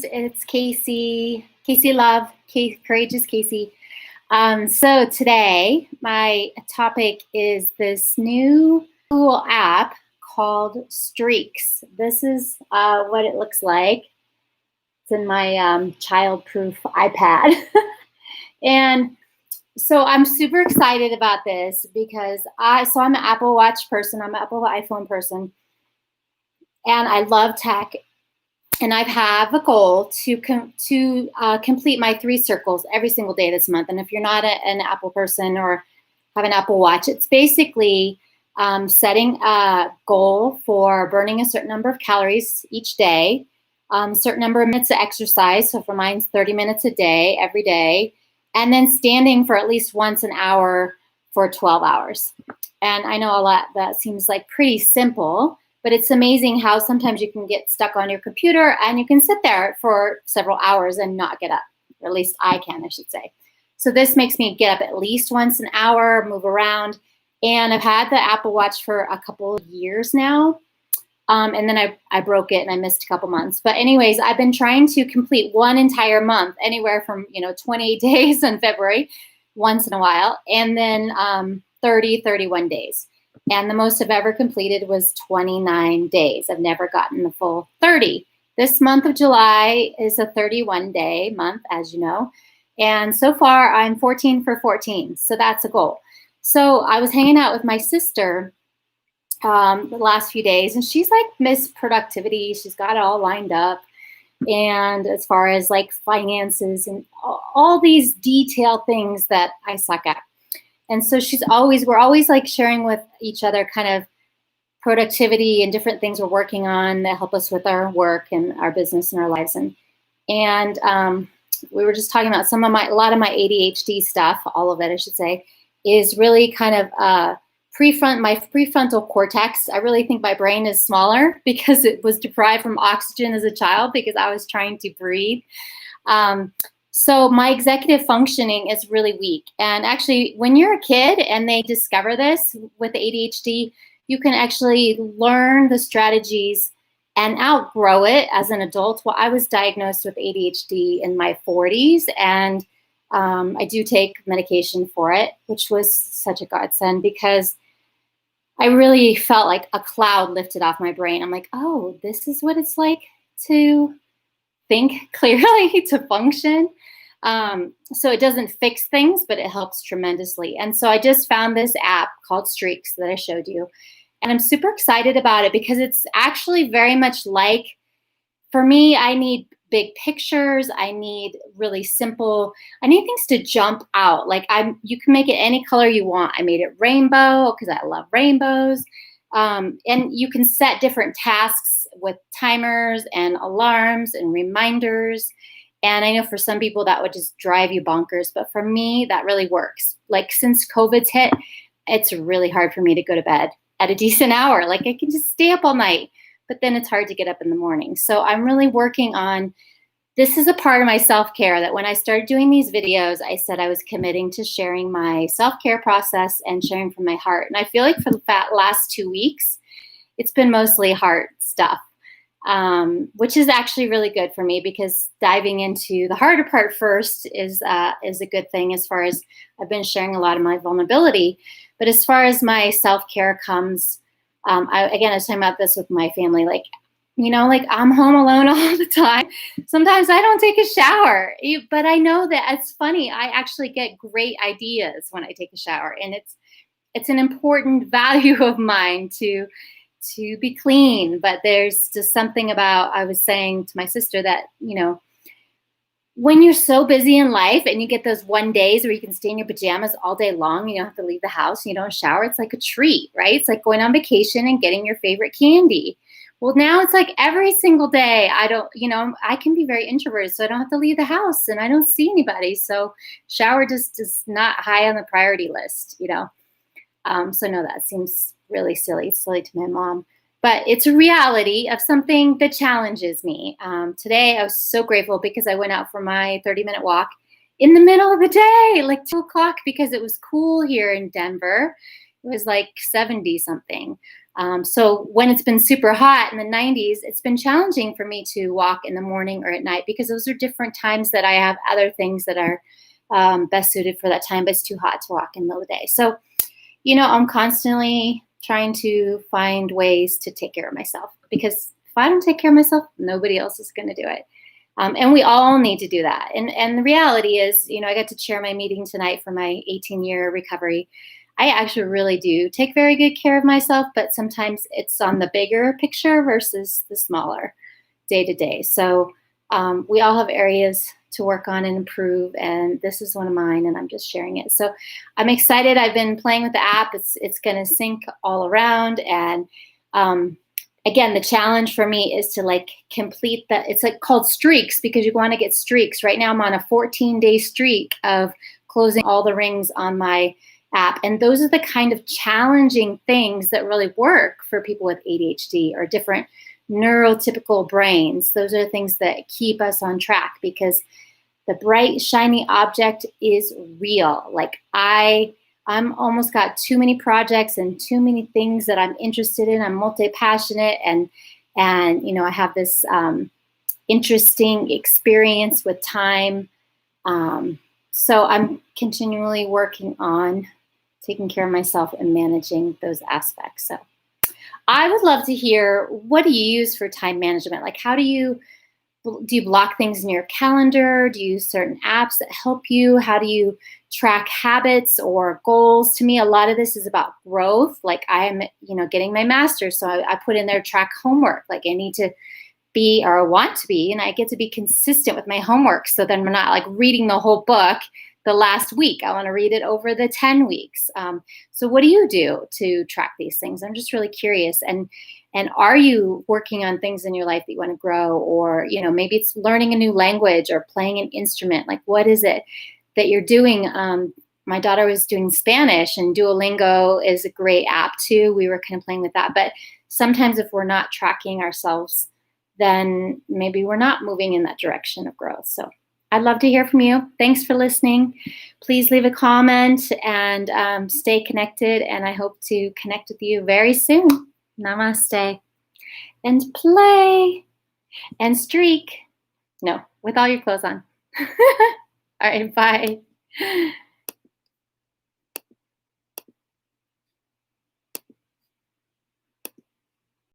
friends. It's Casey Love, Courageous Casey. So today, my topic is this new cool app called Streaks. This is what it looks like. It's in my child-proof iPad. And so I'm super excited about this because I'm an Apple Watch person. I'm an Apple iPhone person. And I love tech. And I have a goal to complete my 3 circles every single day this month. And if you're not an Apple person or have an Apple Watch, it's basically setting a goal for burning a certain number of calories each day, a certain number of minutes of exercise. So for mine, 30 minutes a day, every day. And then standing for at least once an hour for 12 hours. And I know a lot that seems like pretty simple, but it's amazing how sometimes you can get stuck on your computer and you can sit there for several hours and not get up. Or at least I can, I should say. So this makes me get up at least once an hour, move around. And I've had the Apple Watch for a couple of years now. And then I broke it and I missed a couple months. But anyways, I've been trying to complete one entire month, anywhere from 28 days in February, once in a while, and then 31 days. And the most I've ever completed was 29 days. I've never gotten the full 30. This month of July is a 31-day month, as you know. And so far, I'm 14 for 14. So that's a goal. So I was hanging out with my sister the last few days, and she's like Miss Productivity. She's got it all lined up. And as far as like finances and all these detailed things that I suck at. And so we're always like sharing with each other kind of productivity and different things we're working on that help us with our work and our business and our lives. And we were just talking about a lot of my ADHD stuff, all of it, I should say, is really kind of my prefrontal cortex. I really think my brain is smaller because it was deprived from oxygen as a child because I was trying to breathe. So my executive functioning is really weak. And actually, when you're a kid and they discover this with ADHD, you can actually learn the strategies and outgrow it as an adult. Well, I was diagnosed with ADHD in my 40s, and I do take medication for it, which was such a godsend because I really felt like a cloud lifted off my brain. I'm like, oh, this is what it's like to think clearly, to function. So it doesn't fix things, but it helps tremendously. And so I just found this app called Streaks that I showed you. And I'm super excited about it because it's actually very much like, for me, I need big pictures. I need really simple, I need things to jump out. Like you can make it any color you want. I made it rainbow because I love rainbows. And you can set different tasks with timers and alarms and reminders. And I know for some people that would just drive you bonkers, but for me, that really works. Like since COVID's hit, it's really hard for me to go to bed at a decent hour. Like I can just stay up all night, but then it's hard to get up in the morning. So I'm really working on, this is a part of my self-care that when I started doing these videos, I said I was committing to sharing my self-care process and sharing from my heart. And I feel like for the last 2 weeks, it's been mostly heart stuff. Which is actually really good for me because diving into the harder part first is a good thing as far as I've been sharing a lot of my vulnerability. But as far as my self-care comes, I was talking about this with my family, like I'm home alone all the time. Sometimes I don't take a shower, but I know that it's funny. I actually get great ideas when I take a shower, and it's an important value of mine to be clean. But there's just something about, I was saying to my sister that, when you're so busy in life and you get those one days where you can stay in your pajamas all day long, you don't have to leave the house, you don't shower, it's like a treat, right? It's like going on vacation and getting your favorite candy. Well, now it's like every single day, I can be very introverted, so I don't have to leave the house and I don't see anybody. So shower just is not high on the priority list, So no, that seems really silly to my mom, but it's a reality of something that challenges me. Today, I was so grateful because I went out for my 30-minute walk in the middle of the day, like 2:00, because it was cool here in Denver. It was like 70 something. So when it's been super hot in the 90s, it's been challenging for me to walk in the morning or at night because those are different times that I have other things that are best suited for that time, but it's too hot to walk in the middle of the day. So, I'm constantly trying to find ways to take care of myself, because if I don't take care of myself, nobody else is going to do it. And we all need to do that. And the reality is, I got to chair my meeting tonight for my 18-year recovery. I actually really do take very good care of myself, but sometimes it's on the bigger picture versus the smaller day to day. So we all have areas to work on and improve, and this is one of mine, and I'm just sharing it. So I'm excited. I've been playing with the app. It's going to sync all around, and again, the challenge for me is to complete that. It's called streaks, because you want to get streaks. Right now I'm on a 14-day streak of closing all the rings on my app. And those are the kind of challenging things that really work for people with ADHD or different neurotypical brains. Those are the things that keep us on track, because the bright, shiny object is real. I'm almost got too many projects and too many things that I'm interested in. I'm multi-passionate, and I have this interesting experience with time. So I'm continually working on taking care of myself and managing those aspects. So I would love to hear, what do you use for time management? How do you block things in your calendar? Do you use certain apps that help you? How do you track habits or goals? To me, a lot of this is about growth. I am, getting my master's. So I put in there track homework. I need to be, or I want to be, and I get to be consistent with my homework. So then we're not reading the whole book the last week. I want to read it over the 10 weeks. So what do you do to track these things? I'm just really curious. And are you working on things in your life that you want to grow? Or, maybe it's learning a new language or playing an instrument. What is it that you're doing? My daughter was doing Spanish, and Duolingo is a great app too. We were kind of playing with that. But sometimes if we're not tracking ourselves, then maybe we're not moving in that direction of growth. So I'd love to hear from you. Thanks for listening. Please leave a comment and stay connected. And I hope to connect with you very soon. Namaste. And play and streak. No, with all your clothes on. All right, bye.